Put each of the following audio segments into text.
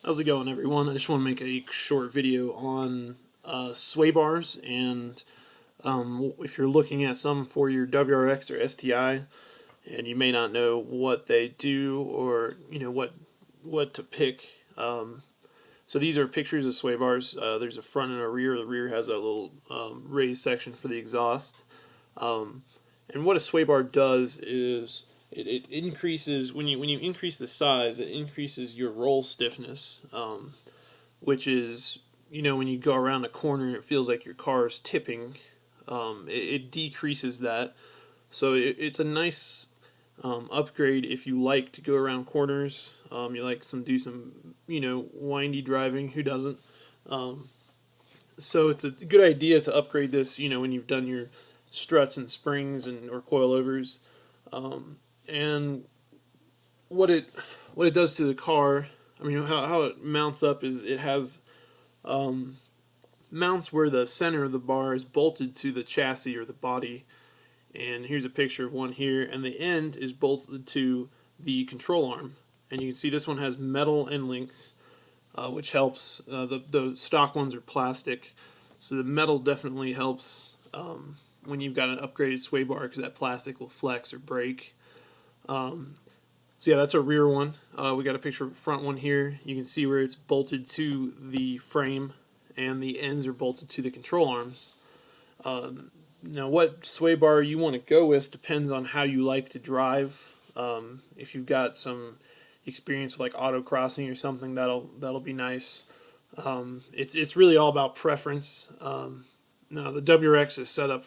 How's it going, everyone? I just want to make a short video on sway bars, and if you're looking at some for your WRX or STI, and you may not know what they do or what to pick. So these are pictures of sway bars. There's a front and a rear. The rear has a little raised section for the exhaust. Um, and what a sway bar does is it increases when you increase the size, it increases your roll stiffness, which is when you go around a corner, it feels like your car is tipping. It decreases that, so it's a nice upgrade if you like to go around corners. You like do some windy driving. Who doesn't? Um, so it's a good idea to upgrade this. When you've done your struts and springs and or coilovers, and what it what it does to the car. I mean, how it mounts up is it has mounts where the center of the bar is bolted to the chassis or the body. And here's a picture of one here, and the end is bolted to the control arm. And you can see this one has metal end links, which helps. The stock ones are plastic, so the metal definitely helps when you've got an upgraded sway bar, because that plastic will flex or break. So yeah, that's a rear one. We got a picture of a front one here. You can see where it's bolted to the frame, and the ends are bolted to the control arms. Now, what sway bar you want to go with depends on how you like to drive. If you've got some experience with like autocrossing or something, that'll be nice. It's really all about preference. Now, the WRX is set up,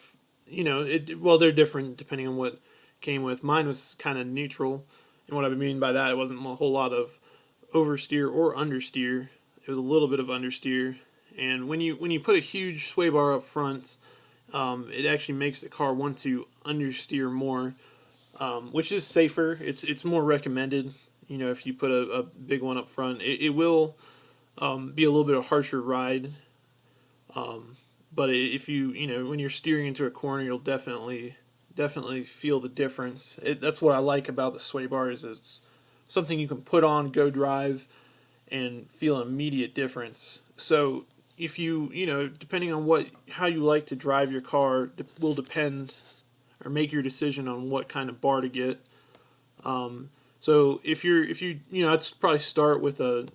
well, they're different depending on what came with. Mine was kind of neutral, and what I mean by that, it wasn't a whole lot of oversteer or understeer. It was a little bit of understeer, and when you put a huge sway bar up front, it actually makes the car want to understeer more, which is safer. It's more recommended. If you put a big one up front, it will be a little bit of a harsher ride. But if when you're steering into a corner, you'll definitely feel the difference. That's what I like about the sway bar, is it's something you can put on, go drive, and feel an immediate difference. So if depending on how you like to drive your car, will depend or make your decision on what kind of bar to get. So if I'd probably start with a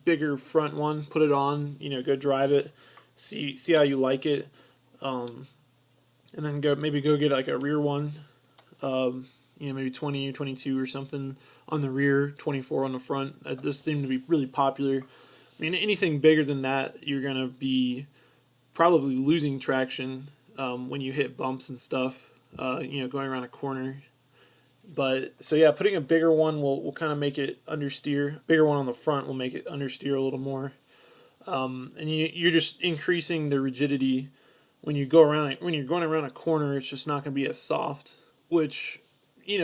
bigger front one, put it on, go drive it, see how you like it, and then go get like a rear one, maybe 20 or 22 or something on the rear, 24 on the front. That just seemed to be really popular. I mean, anything bigger than that, you're gonna be probably losing traction when you hit bumps and stuff. Going around a corner. But so yeah, putting a bigger one will kind of make it understeer. Bigger one on the front will make it understeer a little more. And you're just increasing the rigidity when you go around. When you're going around a corner, it's just not going to be as soft. Which,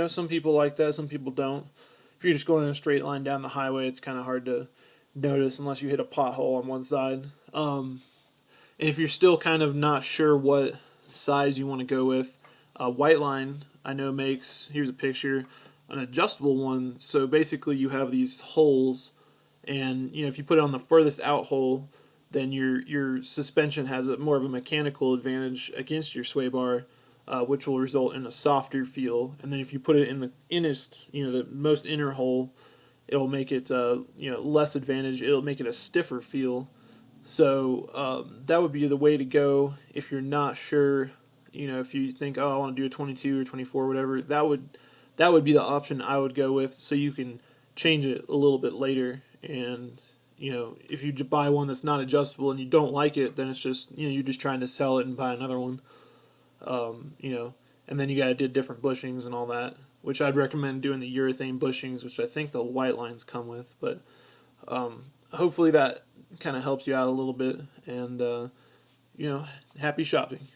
some people like that, some people don't. If you're just going in a straight line down the highway, it's kind of hard to notice unless you hit a pothole on one side. And if you're still kind of not sure what size you want to go with, White Line I know makes, here's a picture, an adjustable one. So basically you have these holes, and if you put it on the furthest out hole, then your suspension has more of a mechanical advantage against your sway bar, which will result in a softer feel. And then if you put it in the innest, the most inner hole, it'll make it less advantage. It'll make it a stiffer feel. So that would be the way to go if you're not sure. If you think, oh, I want to do a 22 or 24, whatever, that would be the option I would go with. So you can change it a little bit later. And if you buy one that's not adjustable and you don't like it, then it's just you're just trying to sell it and buy another one. And then you got to do different bushings and all that, which I'd recommend doing the urethane bushings, which I think the White Lines come with. But hopefully that kind of helps you out a little bit, and happy shopping.